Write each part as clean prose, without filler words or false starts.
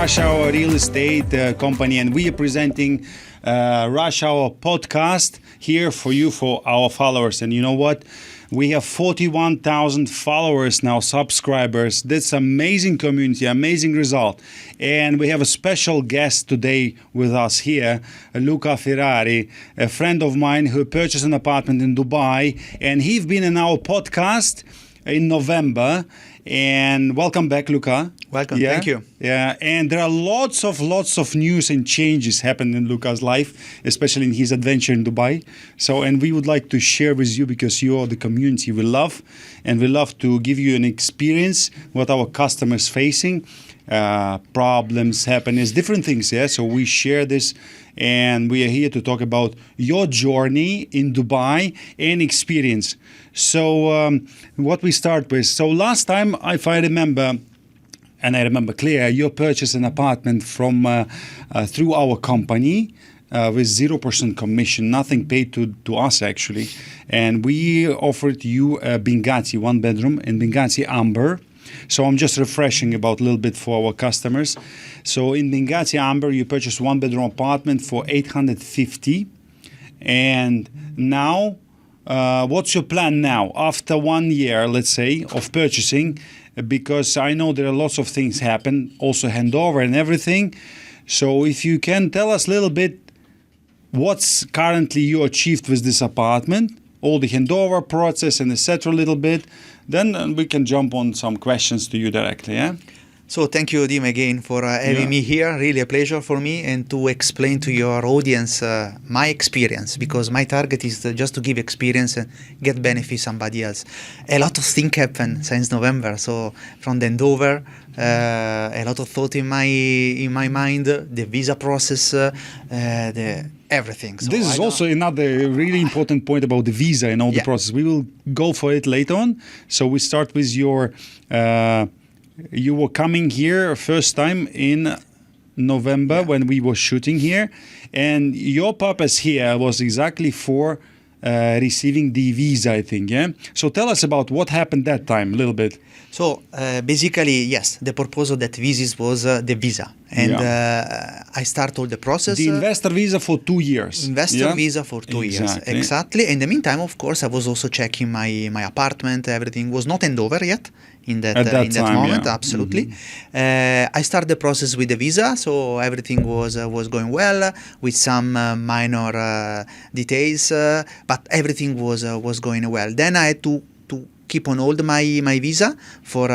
Rush Hour Real Estate Company, and we are presenting Rush Hour podcast here for you, for our followers. And you know what? We have 41,000 followers now, subscribers. That's amazing community, amazing result. And we have a special guest today with us here, Luca Ferrari, a friend of mine who purchased an apartment in Dubai. And he's been in our podcast in November. And welcome back, Luca. Welcome, thank you. Yeah, and there are lots of news and changes happened in Luca's life, especially in his adventure in Dubai. So, and we would like to share with you because you are the community we love, and we love to give you an experience what our customers facing, problems, happiness, different things. Yeah, so we share this, and we are here to talk about your journey in Dubai and experience. So, what we start with. So last time, if I remember. And I remember clear, you purchased an apartment from through our company with 0% commission, nothing paid to us actually. And we offered you a Binghatti, one bedroom in Binghatti Amber. So I'm just refreshing about a little bit for our customers. So in Binghatti Amber, you purchased one bedroom apartment for 850. And now, what's your plan now? After 1 year, let's say, of purchasing, because I know there are lots of things happen, also handover and everything. So if you can tell us a little bit what's currently you achieved with this apartment, all the handover process and etc. a little bit, then we can jump on some questions to you directly, yeah? So thank you, Dim, again for having me here. Really a pleasure for me, and to explain to your audience my experience, because my target is just to give experience and get benefit somebody else. A lot of things happen since November. So from the handover, a lot of thought in my mind, the visa process, the everything. So this is also another really important point about the visa and all the process. We will go for it later on. So we start with your. You were coming here first time in November when we were shooting here, and your purpose here was exactly for receiving the visa, I think, yeah? So tell us about what happened that time, a little bit. So basically, yes, the purpose of that visa was the visa. And I start all the process. The investor visa for 2 years. Investor visa for 2 years, exactly. In the meantime, of course, I was also checking my apartment. Everything was not handover yet. In that time, moment, absolutely. I started the process with the visa, so everything was going well with some minor details, but everything was going well. Then I had to keep on hold my visa for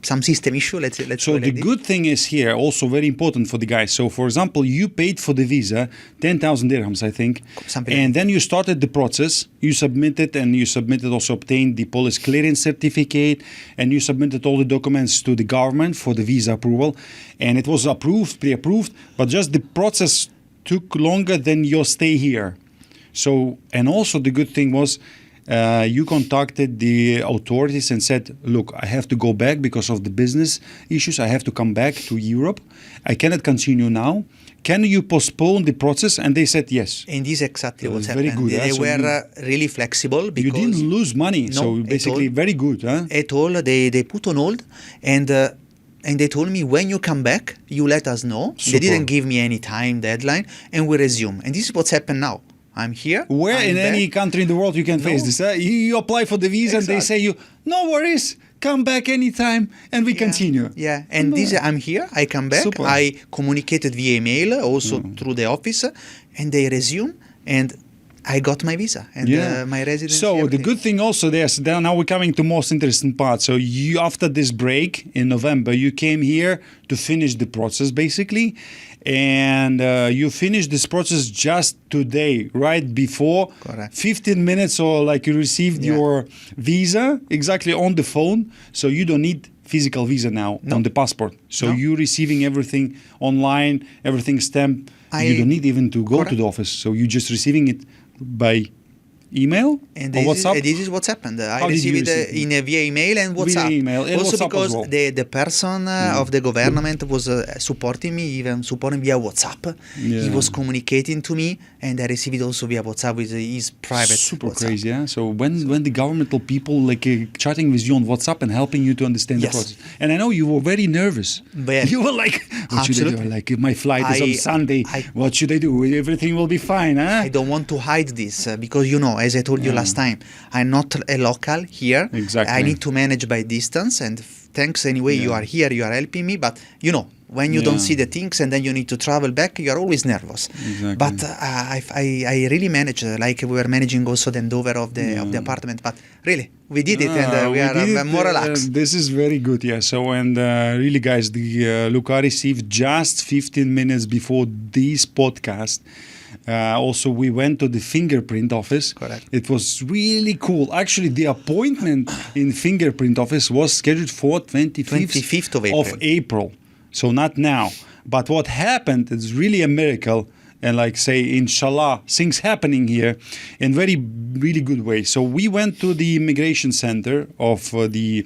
some system issue. Let's so the good thing is here also very important for the guys. So for example, you paid for the visa 10,000 dirhams, I think, and then you started the process. You submitted, and you submitted also obtained the police clearance certificate, and you submitted all the documents to the government for the visa approval, and it was approved, pre-approved, but just the process took longer than your stay here. So, and also the good thing was. You contacted the authorities and said, look, I have to go back because of the business issues. I have to come back to Europe. I cannot continue now. Can you postpone the process? And they said yes. And this is exactly what happened. Very good. They were really flexible. Because you didn't lose money. No, so basically very good. Huh? At all. They put on hold, and they told me, when you come back, you let us know. Super. They didn't give me any time deadline, and we resume. And this is what's happened now. I'm here. Where in any country in the world you can face this? You apply for the visa and they say you, no worries, come back anytime, and we continue. Yeah, and this I'm here. I come back. Super. I communicated via email, also through the office, and they resume, and I got my visa and my residency. So everything. the good thing also there's now we're coming to most interesting part. So you, after this break in November, you came here to finish the process basically. And you finished this process just today, right before 15 minutes or like you received your visa exactly on the phone. So you don't need physical visa now on the passport. So you're receiving everything online, everything stamped. You don't need even to go to the office. So you're just receiving it by email and or WhatsApp? This is what's happened. I How did you received it receive via email and WhatsApp. Via email and also WhatsApp because as well. the person of the government was supporting me, even supporting via WhatsApp. He was communicating to me, and I received it also via WhatsApp with his private Super WhatsApp. crazy, yeah? So when the governmental people like chatting with you on WhatsApp and helping you to understand the process. And I know you were very nervous. You were like, what should I do? Like, if my flight is on Sunday, what should I do? Everything will be fine, huh? I don't want to hide this because, as I told you last time, I'm not a local here. Exactly. I need to manage by distance, and thanks anyway, you are here, you are helping me, but when you don't see the things and then you need to travel back, you are always nervous. Exactly. But I really managed, like we were managing also the handover of the apartment, but really, we did it, and we are more relaxed. This is very good, yeah. So, and really, guys, the Luca received just 15 minutes before this podcast. Also, we went to the fingerprint office. Correct. It was really cool. Actually, the appointment in fingerprint office was scheduled for 25th of April. So not now. But what happened is really a miracle. And like say, inshallah, things happening here in really good way. So we went to the immigration center of where the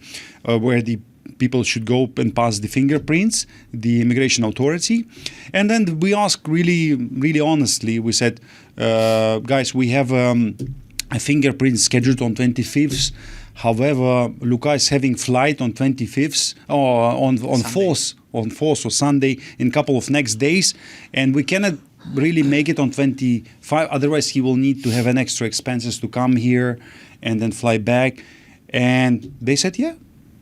people should go and pass the fingerprints, the immigration authority. And then we asked really honestly, we said, guys, we have a fingerprint scheduled on 25th. However, Luca is having flight on 25th or on 4th or Sunday in a couple of next days. And we cannot really make it on 25. Otherwise, he will need to have an extra expenses to come here and then fly back. And they said, yeah,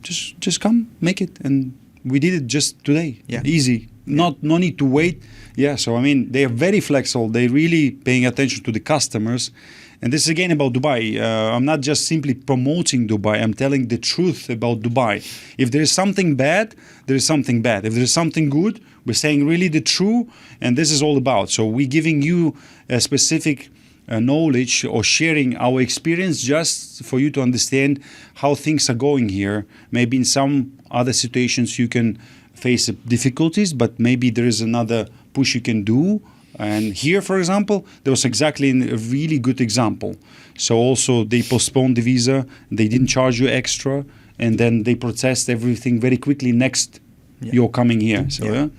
just come, make it. And we did it just today. Yeah. Easy. No need to wait. Yeah, so I mean, they are very flexible. They're really paying attention to the customers. And this is again about Dubai. I'm not just simply promoting Dubai. I'm telling the truth about Dubai. If there is something bad, there is something bad. If there is something good, we're saying really the truth. And this is all about. So we're giving you a specific knowledge or sharing our experience just for you to understand how things are going here. Maybe in some other situations you can face difficulties, but maybe there is another push you can do. And here, for example, there was exactly a really good example. So also they postponed the visa, they didn't charge you extra, and then they processed everything very quickly next you're coming here. So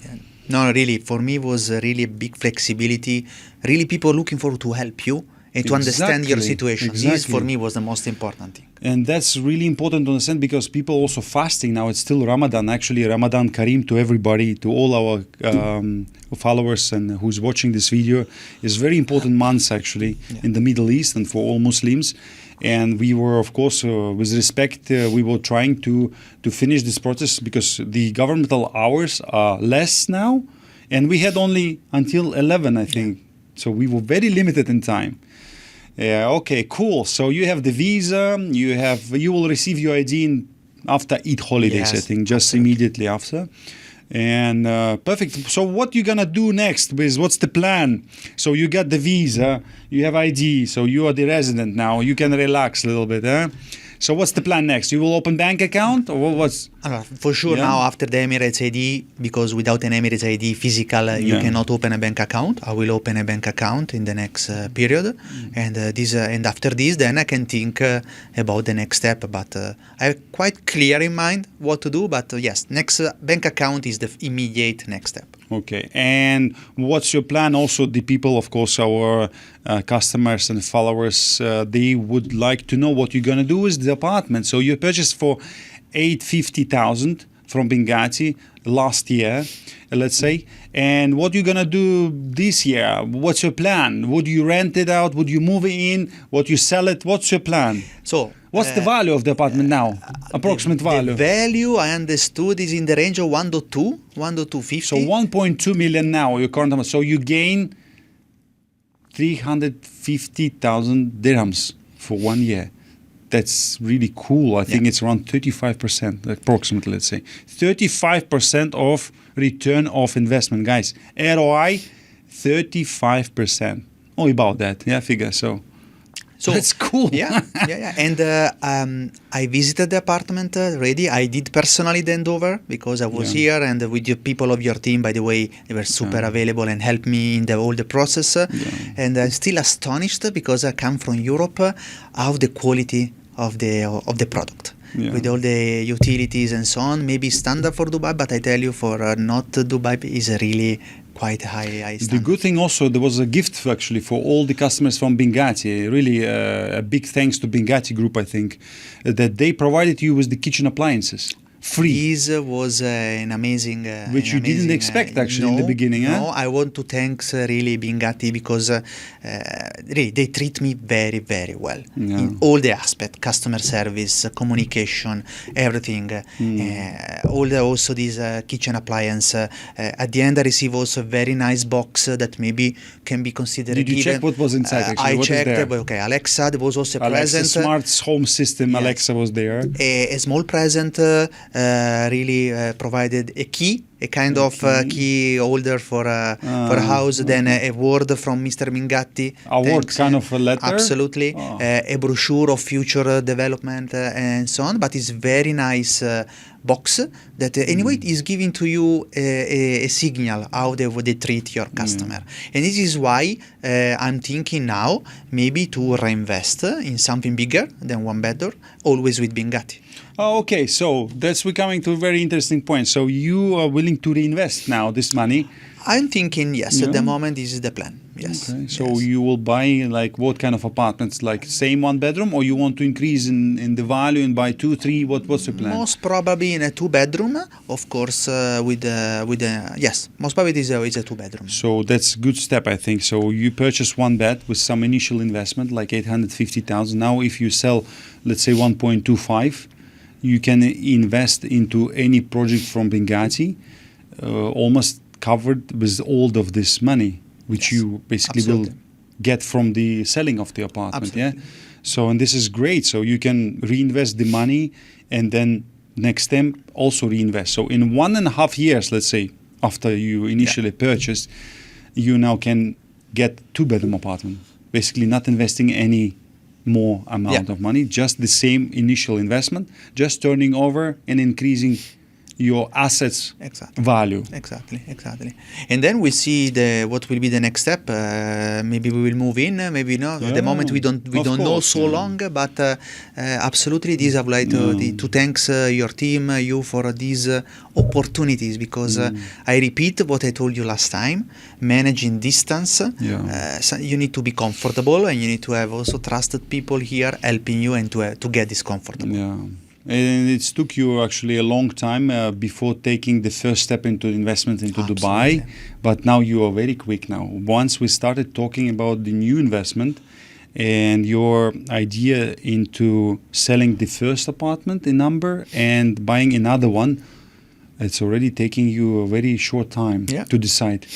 No, really, for me was really a big flexibility. Really, people looking forward to help you and to understand your situation. This, for me, was the most important thing. And that's really important to understand because people also fasting now. It's still Ramadan. Actually, Ramadan Kareem to everybody, to all our followers and who's watching this video. It's very important months actually in the Middle East and for all Muslims. And we were, of course, with respect, we were trying to finish this process because the governmental hours are less now. And we had only until 11, I think. So we were very limited in time. Yeah, okay, cool. So you have the visa, you will receive your ID after Eid holidays, I think, just immediately after. And perfect. So what you gonna do next? What's the plan? So you got the visa, you have ID, so you are the resident now. You can relax a little bit, huh? So what's the plan next? You will open bank account or what's? For sure now after the Emirates ID, because without an Emirates ID physical, you cannot open a bank account. I will open a bank account in the next period. And and after this, then I can think about the next step. But I have quite clear in mind what to do. But yes, next bank account is the immediate next step. Okay. And what's your plan? Also, the people, of course, our customers and followers, they would like to know what you're going to do with the apartment. So you purchased for 850,000 from Binghatti last year, let's say. And what you're going to do this year? What's your plan? Would you rent it out? Would you move it in? Would you sell it? What's your plan? So what's the value of the apartment now? Approximate value? The value I understood is in the range of 1.2, 1.250. So 1.2 million now, your current amount. So you gain 350,000 dirhams for 1 year. That's really cool. I think it's around 35%, approximately, let's say. 35% of return of investment, guys. ROI, 35%. Oh, about that, figure. So So that's cool. Yeah. And I visited the apartment already. I did personally the handover because I was here, and with the people of your team, by the way, they were super available and helped me in all the process. And I'm still astonished because I come from Europe, how the quality of the product. With all the utilities and so on, maybe standard for Dubai, but I tell you, for not Dubai is really quite high standard. The good thing also, there was a gift actually for all the customers from Binghatti. Really a big thanks to Binghatti Group, I think, that they provided you with the kitchen appliances. Free. This was an amazing... Which you didn't expect actually in the beginning, No, I want to thank really Binghatti because really they treat me very, very well in all the aspects, customer service, communication, everything. Also this kitchen appliance. At the end I receive also a very nice box that maybe can be considered... Did you check what was inside actually? I what checked, okay, Alexa, there was also a present. Smart home system, Alexa was there. A small present really provided a key, a kind of key holder for a house, then a word from Mr. Binghatti. Word, kind of a letter? Absolutely. A brochure of future development and so on, but it's very nice box that anyway is giving to you a signal how they treat your customer. And this is why I'm thinking now maybe to reinvest in something bigger than one bedroom, always with Binghatti. Oh, okay, so that's becoming to a very interesting point. So you are willing to reinvest now this money? I'm thinking yes. At the moment, this is the plan. Yes. Okay. So you will buy like what kind of apartments? Like same one bedroom, or you want to increase in the value and buy 2, 3? What's the plan? Most probably in a 2-bedroom, of course. Yes, most probably it is a 2-bedroom. So that's a good step, I think. So you purchase one bed with some initial investment, like 850,000. Now, if you sell, let's say 1.25. You can invest into any project from Binghatti, almost covered with all of this money, which you basically will get from the selling of the apartment. Absolutely. Yeah. So, and this is great. So you can reinvest the money, and then next step also reinvest. So in 1.5 years, let's say, after you initially purchased, you now can get 2-bedroom apartment. Basically, not investing any more amount of money, just the same initial investment, just turning over and increasing your assets value. Exactly. And then we see what will be the next step. Maybe we will move in, maybe not. At the moment we don't know so long, but absolutely this I would like to thank your team, you for these opportunities, because I repeat what I told you last time, managing distance, so you need to be comfortable, and you need to have also trusted people here helping you and to get this comfortable. Yeah. And it took you actually a long time before taking the first step into investment into Dubai, but now you are very quick now. Once we started talking about the new investment and your idea into selling the first apartment in number and buying another one, it's already taking you a very short time to decide.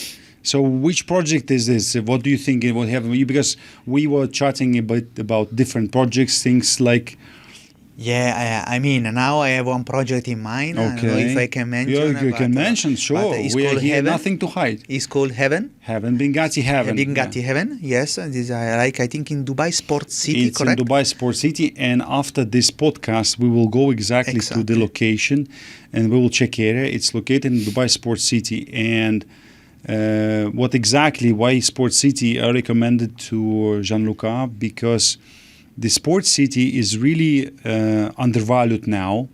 So which project is this? What do you think it will have? Because we were chatting a bit about different projects, things like... Yeah, I mean, now I have one project in mind. I don't know if I can mention. You can mention, sure. We are here, nothing to hide. It's called Heaven. Binghatti Heaven. Binghatti Heaven, yes. And this I think in Dubai Sport City, it's correct? It's in Dubai Sport City. And after this podcast, we will go exactly to the location and we will check area. It's located in Dubai Sport City. And why Sport City I recommended to Gianluca, because the sports city is really undervalued now,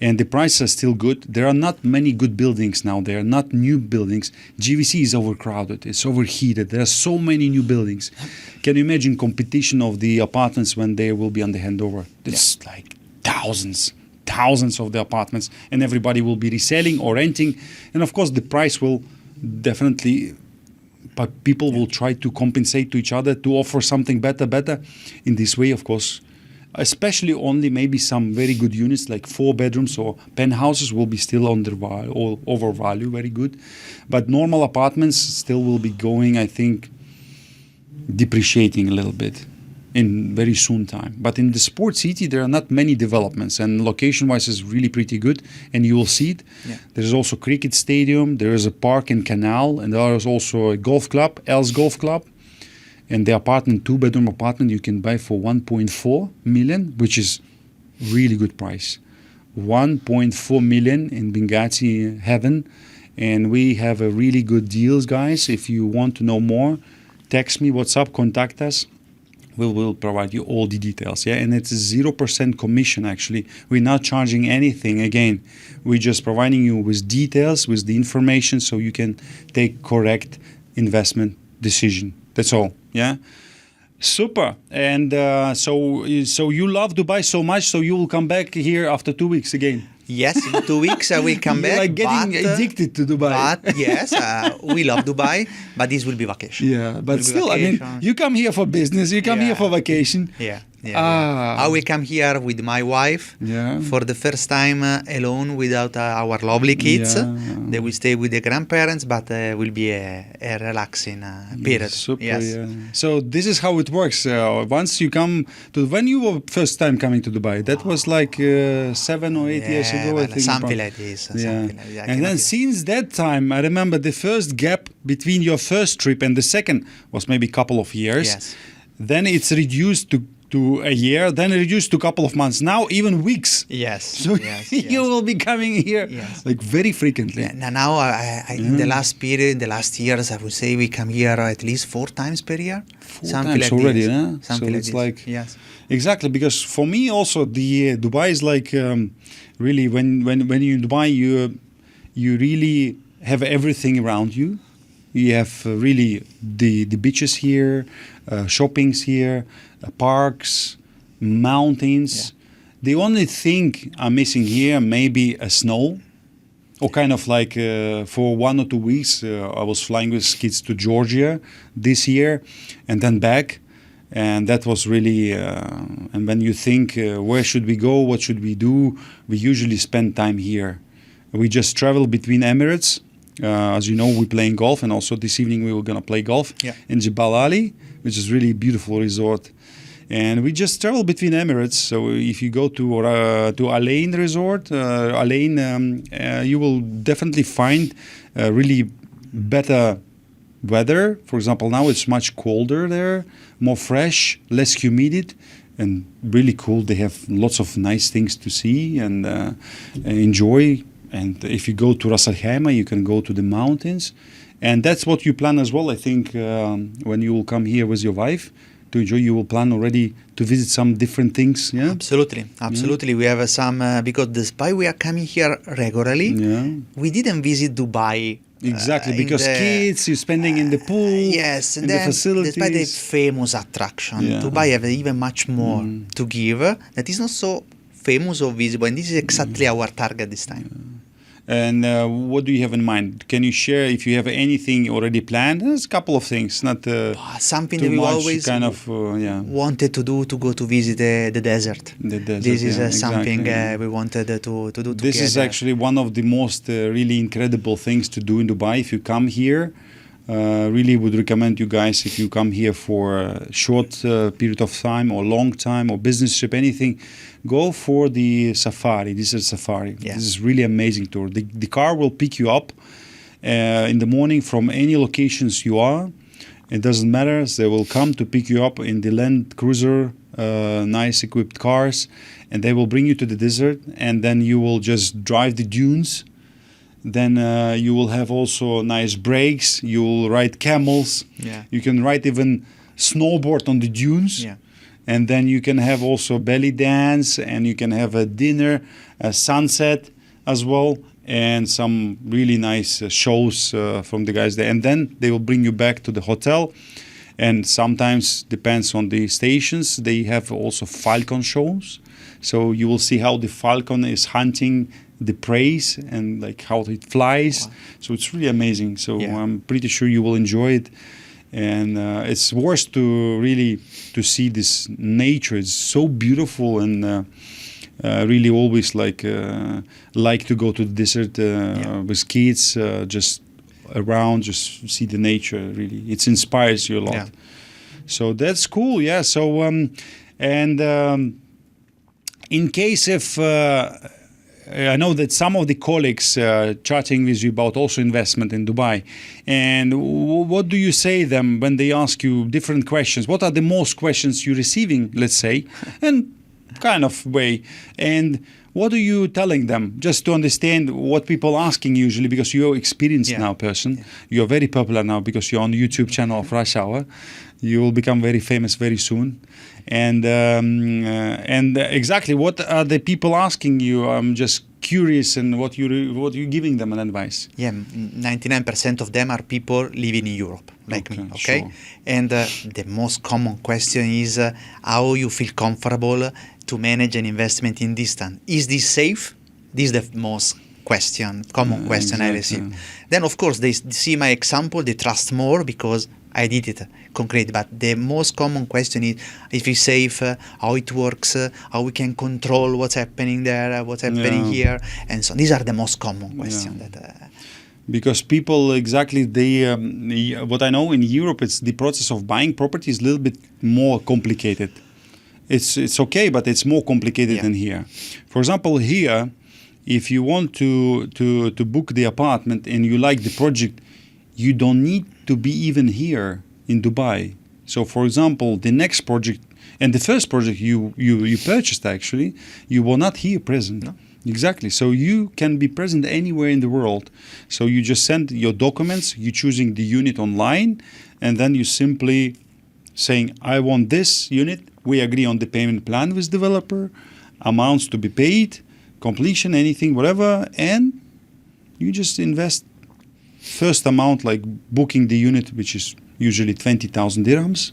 and the prices are still good. There are not many good buildings now. There are not new buildings. GVC is overcrowded. It's overheated. There are so many new buildings. Can you imagine competition of the apartments when they will be on the handover? It's like thousands of the apartments, and everybody will be reselling or renting. And of course, the price will definitely... But people will try to compensate to each other to offer something better. In this way, of course, especially only maybe some very good units like 4 bedrooms or penthouses will be still overvalued, very good. But normal apartments still will be going, I think, depreciating a little bit in very soon time. But in the sports city, there are not many developments, and location-wise is really pretty good, and you will see it. Yeah. There's also a cricket stadium, there is a park and canal, and there is also a golf club, Els Golf Club. And the apartment, 2-bedroom apartment, you can buy for 1.4 million, which is really good price. 1.4 million in Binghatti Heaven. And we have a really good deals, guys. If you want to know more, text me, WhatsApp, contact us. We will provide you all the details. Yeah, and it's 0% commission, actually. We're not charging anything. Again, we're just providing you with details, with the information, so you can take correct investment decision. That's all. Yeah. Super. And so you love Dubai so much, so you will come back here after 2 weeks again. Yes, in 2 weeks I will come back. Like getting addicted to Dubai. But yes, we love Dubai, but this will be vacation. Yeah, but still, I mean, you come here for business, you come here for vacation. Yeah. I will come here with my wife for the first time alone without our lovely kids. They will stay with the grandparents, but will be a relaxing period. Super, So this is how it works. Once you come to, when you were first time coming to Dubai, that was like 7 or 8 years ago, I think. Something like this. And then since that time, I remember the first gap between your first trip and the second was maybe a couple of years. Yes. Then it's reduced to a year, then reduced to a couple of months. Now even weeks. Yes. So you will be coming here like very frequently. Now in the last period, in the last years, I would say we come here at least 4 times per year. 4 times like already, huh? Something so it's like yes. Exactly, because for me also the Dubai is like really when you're in Dubai you really have everything around you. You have really the beaches here, shoppings here, parks, mountains. The only thing I'm missing here maybe a snow, or kind of like for 1 or 2 weeks I was flying with kids to Georgia this year and then back. And that was really, and when you think where should we go, what should we do, we usually spend time here. We just travel between Emirates. As you know, we're playing golf, and also this evening we were going to play golf in Jebel Ali, which is really beautiful resort. And we just travel between Emirates. So if you go to Al Ain Resort, Al Ain, you will definitely find really better weather. For example, now it's much colder there, more fresh, less humidity, and really cool. They have lots of nice things to see and enjoy. And if you go to Ras Al Khaimah, you can go to the mountains. And that's what you plan as well, I think, when you will come here with your wife to enjoy. You will plan already to visit some different things. Yeah, absolutely. We have some, because despite we are coming here regularly, we didn't visit Dubai. Exactly, because kids, you're spending in the pool, yes, and in then, the facilities. Despite the famous attraction, Dubai have even much more to give that is not so famous or visible, and this is exactly our target this time. And what do you have in mind? Can you share if you have anything already planned? There's a couple of things, not something too that we much, always kind of wanted to do, to go to visit the desert. The desert. This is something we wanted to do together. This is actually one of the most really incredible things to do in Dubai. If you come here, really would recommend you guys, if you come here for a short period of time or long time or business trip, anything, go for the safari. This is safari. This is really amazing tour. The car will pick you up in the morning from any locations you are. It doesn't matter. They will come to pick you up in the Land Cruiser, nice equipped cars, and they will bring you to the desert, and then you will just drive the dunes. Then you will have also nice breaks. You will ride camels. You can ride even snowboard on the dunes. And then you can have also belly dance, and you can have a dinner, a sunset as well, and some really nice shows from the guys there. And then they will bring you back to the hotel. And sometimes, depends on the stations, they have also falcon shows. So you will see how the falcon is hunting the prey and like how it flies. So it's really amazing. So I'm pretty sure you will enjoy it. And it's worth to really to see this nature. It's so beautiful, and really always like to go to the desert with kids, just around, just see the nature. Really, it inspires you a lot. So that's cool. So in case if I know that some of the colleagues chatting with you about also investment in Dubai. And what do you say them when they ask you different questions? What are the most questions you're receiving, let's say, and kind of way? And what are you telling them just to understand what people are asking usually, because you're experienced now person. Yeah. You're very popular now because you're on the YouTube channel of Rush Hour. You will become very famous very soon. And exactly what are the people asking you? I'm just curious, and what you're giving them an advice. Yeah, 99% of them are people living in Europe, like me. Okay, sure. And the most common question is how you feel comfortable to manage an investment in distance. Is this safe? This is the most common question I receive. Then of course they see my example, they trust more because I did it concrete. But the most common question is if it's safe, how it works, how we can control what's happening there, what's happening here, and so these are the most common questions that. Because people exactly what I know in Europe, it's the process of buying property is a little bit more complicated. It's okay, but it's more complicated than here. For example, here, if you want to book the apartment and you like the project, you don't need to be even here in Dubai. So, for example, the next project and the first project you purchased, actually, you were not here present. No. Exactly. So you can be present anywhere in the world. So you just send your documents, you're choosing the unit online, and then you simply saying, I want this unit. We agree on the payment plan with developer, amounts to be paid, completion, anything, whatever, and you just invest first amount, like booking the unit, which is usually 20,000 dirhams,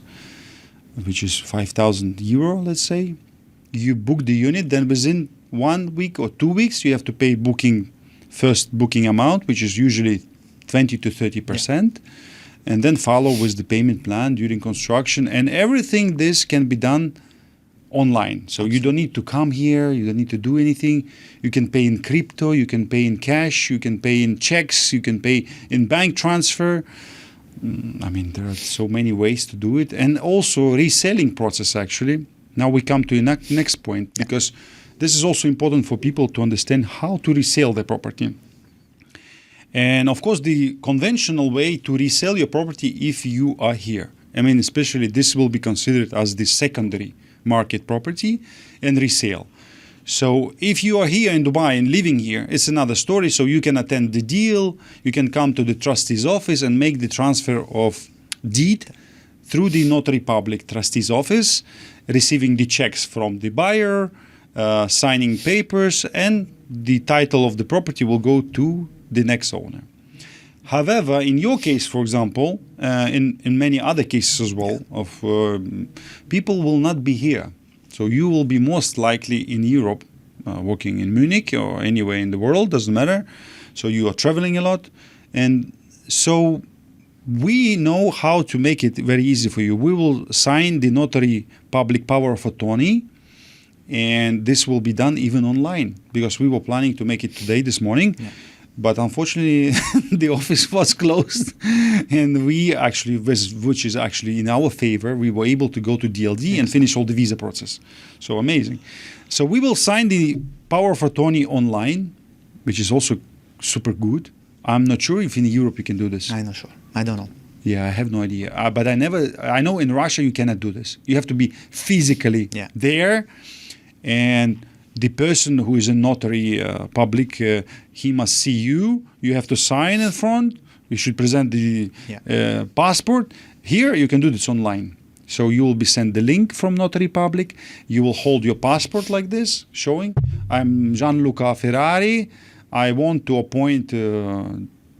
which is 5,000 euro, let's say. You book the unit, then within 1 week or 2 weeks, you have to pay first booking amount, which is usually 20 to 30%. And then follow with the payment plan during construction. And everything this can be done online. So you don't need to come here. You don't need to do anything. You can pay in crypto. You can pay in cash. You can pay in checks. You can pay in bank transfer. I mean, there are so many ways to do it. And also reselling process, actually. Now we come to the next point, because this is also important for people to understand how to resell their property. And of course, the conventional way to resell your property if you are here. I mean, especially this will be considered as the secondary market property and resale. So if you are here in Dubai and living here, it's another story. So you can attend the deal, you can come to the trustee's office and make the transfer of deed through the notary public trustee's office, receiving the checks from the buyer, signing papers, and the title of the property will go to the next owner. However, in your case, for example, in many other cases as well, of people will not be here. So you will be most likely in Europe, working in Munich or anywhere in the world, doesn't matter. So you are traveling a lot. And so we know how to make it very easy for you. We will sign the notary public power of attorney, and this will be done even online, because we were planning to make it today, this morning. Yeah. But unfortunately, the office was closed, and we actually, which is actually in our favor, we were able to go to DLD and finish all the visa process. So amazing. So we will sign the power of attorney online, which is also super good. I'm not sure if in Europe you can do this. I'm not sure. I don't know. Yeah, I have no idea. But I know in Russia you cannot do this. You have to be physically there, and the person who is a notary public, he must see you. You have to sign in front. You should present the passport. Here, you can do this online. So you will be sent the link from Notary Public. You will hold your passport like this, showing, I'm Luca Ferrari. I want to appoint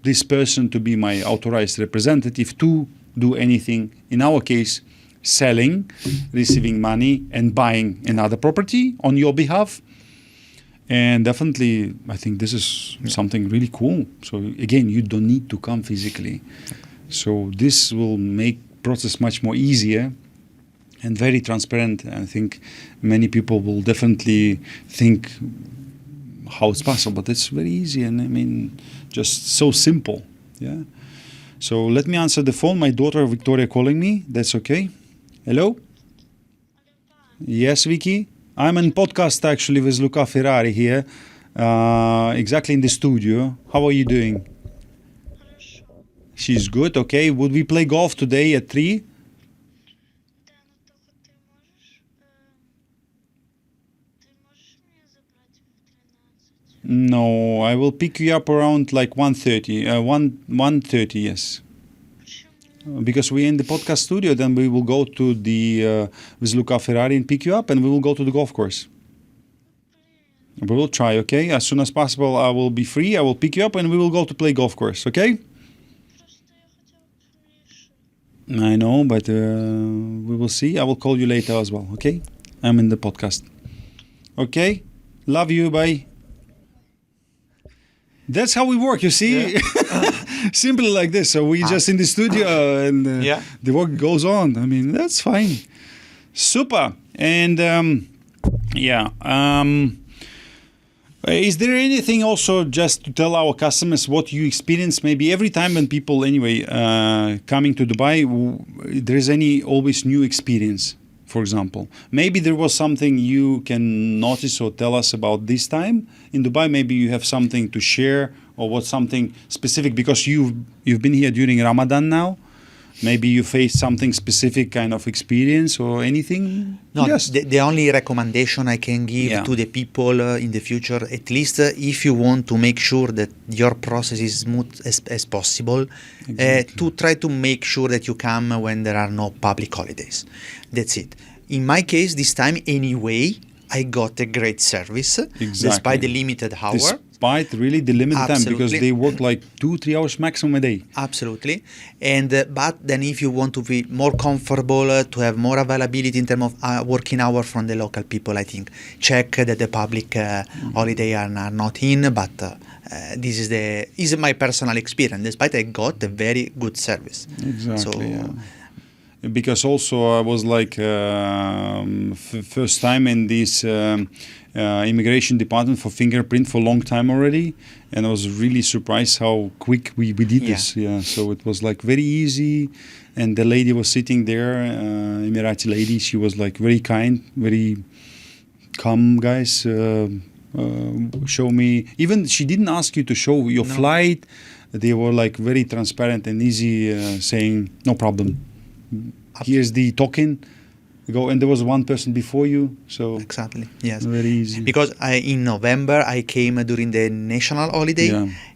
this person to be my authorized representative to do anything. In our case, selling, receiving money, and buying another property on your behalf. And definitely, I think this is something really cool. So again, you don't need to come physically. So this will make process much more easier and very transparent. I think many people will definitely think how it's possible, but it's very easy, and I mean, just so simple. Yeah. So let me answer the phone. My daughter Victoria calling me. That's okay. Hello? Yes, Vicky? I'm in podcast actually with Luca Ferrari here. exactly in the studio. How are you doing? She's good, okay. Would we play golf today at 3? No, I will pick you up around like 1:30. 1:30, yes. Because we're in the podcast studio, then we will go to the with Luca Ferrari and pick you up, and we will go to the golf course. We will try, okay? As soon as possible, I will be free. I will pick you up, and we will go to play golf course, okay? I know, but we will see. I will call you later as well, okay? I'm in the podcast. Okay? Love you, bye. That's how we work, you see? Yeah. Simply like this. So we just in the studio and the work goes on. I mean, that's fine. Super. And is there anything also just to tell our customers what you experience maybe every time when people anyway coming to Dubai, there's any always new experience, for example? Maybe there was something you can notice or tell us about this time in Dubai. Maybe you have something to share or what something specific because you've been here during Ramadan now. Maybe you face something specific kind of experience or anything? No, yes. The only recommendation I can give to the people in the future, at least if you want to make sure that your process is smooth as possible, to try to make sure that you come when there are no public holidays. That's it. In my case, this time anyway, I got a great service despite the limited hour. Despite really the limited time, because they work like 2-3 hours maximum a day. Absolutely. And but then if you want to be more comfortable, to have more availability in terms of working hour from the local people, I think check that the public holiday are not in, but this is my personal experience. Despite I got a very good service. Exactly. So, because also I was like first time in this immigration department for fingerprint for a long time already, and I was really surprised how quick we did this. Yeah, so it was like very easy, and the lady was sitting there, Emirati lady. She was like very kind, very calm, guys. Show me. Even she didn't ask you to show your flight. They were like very transparent and easy, saying no problem. Here's the token. Go, and there was one person before you, so exactly, yes, very easy. Because in November I came during the national holiday,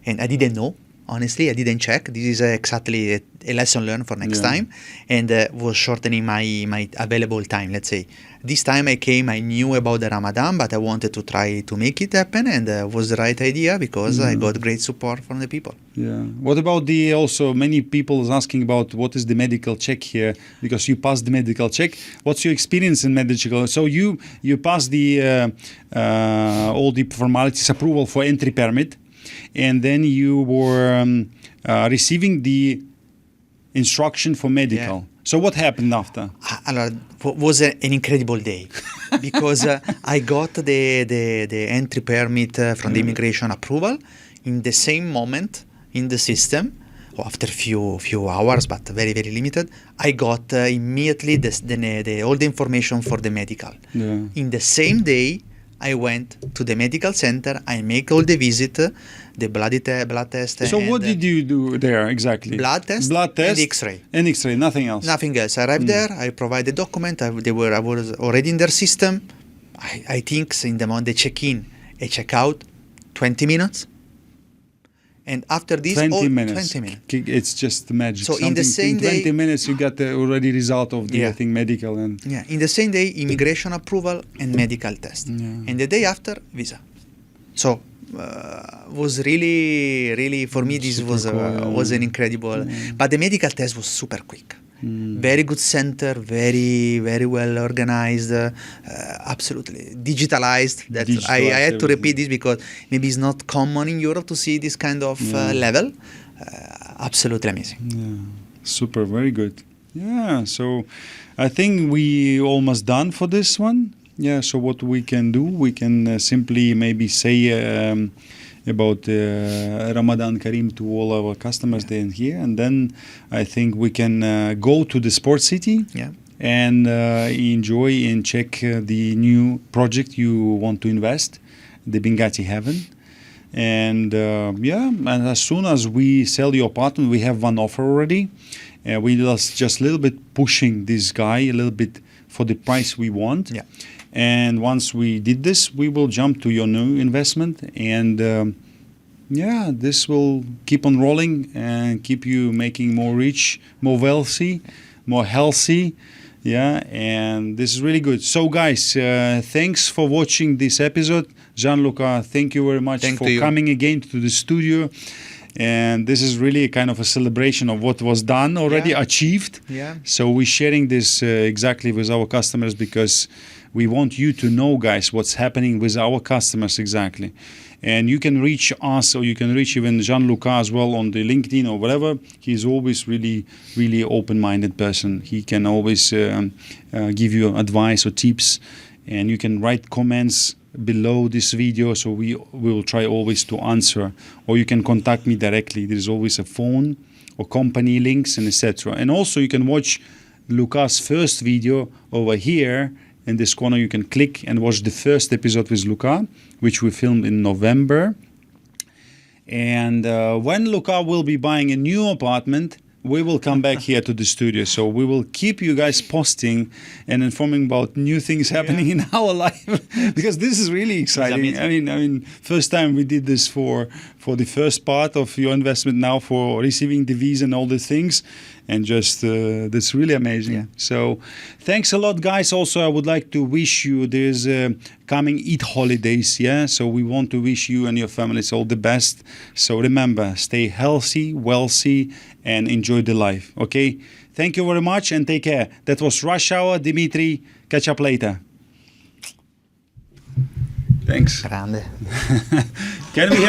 and I didn't know. Honestly, I didn't check. This is exactly a lesson learned for next time, and was shortening my available time. Let's say this time I came, I knew about the Ramadan, but I wanted to try to make it happen, and was the right idea because I got great support from the people. Yeah. What about the also many people is asking about what is the medical check here because you passed the medical check. What's your experience in medical? So you passed the all the formalities approval for entry permit. And then you were receiving the instruction for medical. Yeah. So what happened after? It was an incredible day because I got the entry permit from the immigration approval in the same moment in the system. After few hours, but very, very limited, I got immediately all the information for the medical. Yeah. In the same day, I went to the medical center. I make all the visit, the blood test. So what did you do there exactly? Blood test, and X-ray. And X-ray, nothing else. Nothing else. I arrived there. I provide the document. I was already in their system. I think in the moment they check in, and check out, 20 minutes. And after this, 20 minutes. 20 minutes. It's just magic. So in the same day, 20 minutes, you got the already result of the I think medical and in the same day, immigration approval and medical test, and the day after, visa. So was really for me this was an incredible. But the medical test was super quick. Very good center, very, very well organized, absolutely digitalized. I had to repeat this because maybe it's not common in Europe to see this kind of level. Absolutely amazing. Yeah. Super, very good. Yeah, so I think we almost done for this one. Yeah, so what we can do, we can simply maybe say about Ramadan Kareem to all our customers there and here, and then I think we can go to the sports city and enjoy and check the new project you want to invest. the Binghatti Heaven. And and as soon as we sell your apartment, we have one offer already. We just a little bit pushing this guy a little bit for the price we want. Yeah. And once we did this, we will jump to your new investment. And this will keep on rolling and keep you making more rich, more wealthy, more healthy. Yeah, and this is really good. So, guys, thanks for watching this episode. Gianluca, thank you very much for coming again to the studio. And this is really a kind of a celebration of what was done already, achieved. Yeah. So we're sharing this exactly with our customers because we want you to know, guys, what's happening with our customers exactly. And you can reach us, or you can reach even Gianluca as well on the LinkedIn or whatever. He's always really, really open-minded person. He can always give you advice or tips, and you can write comments below this video, so we will try always to answer. Or you can contact me directly. There is always a phone or company links and etc. And also you can watch Luca's first video over here. In this corner, you can click and watch the first episode with Luca, which we filmed in November. And when Luca will be buying a new apartment, we will come back here to the studio. So we will keep you guys posting and informing about new things happening in our life because this is really exciting. I mean, first time we did this for the first part of your investment, now for receiving the visa and all the things. And just, that's really amazing. Yeah. So thanks a lot, guys. Also, I would like to wish you, there's coming Eid holidays, yeah? So we want to wish you and your families all the best. So remember, stay healthy, wealthy, and enjoy the life, okay? Thank you very much and take care. That was Rush Hour. Dmitry, catch up later. Thanks. Grande. Can we have